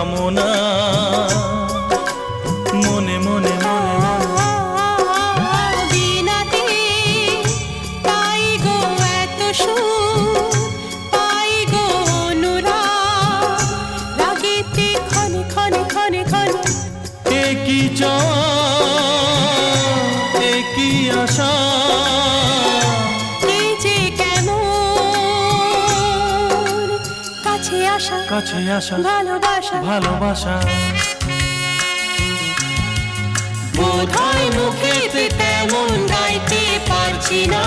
কামনা মনে মনে বিনাতে পাই গো এত সুর, পাই গো অনুরাগ, রাগেতে ক্ষণে ক্ষণে ক্ষণে ক্ষণে একই চাওয়া একই আশা, এই যে কেমন কাছে আসা কাছে আসা ভালোবাসা ভালোবাসা। বোধহয় মুখেতে তেমন গাইতে পারছি না।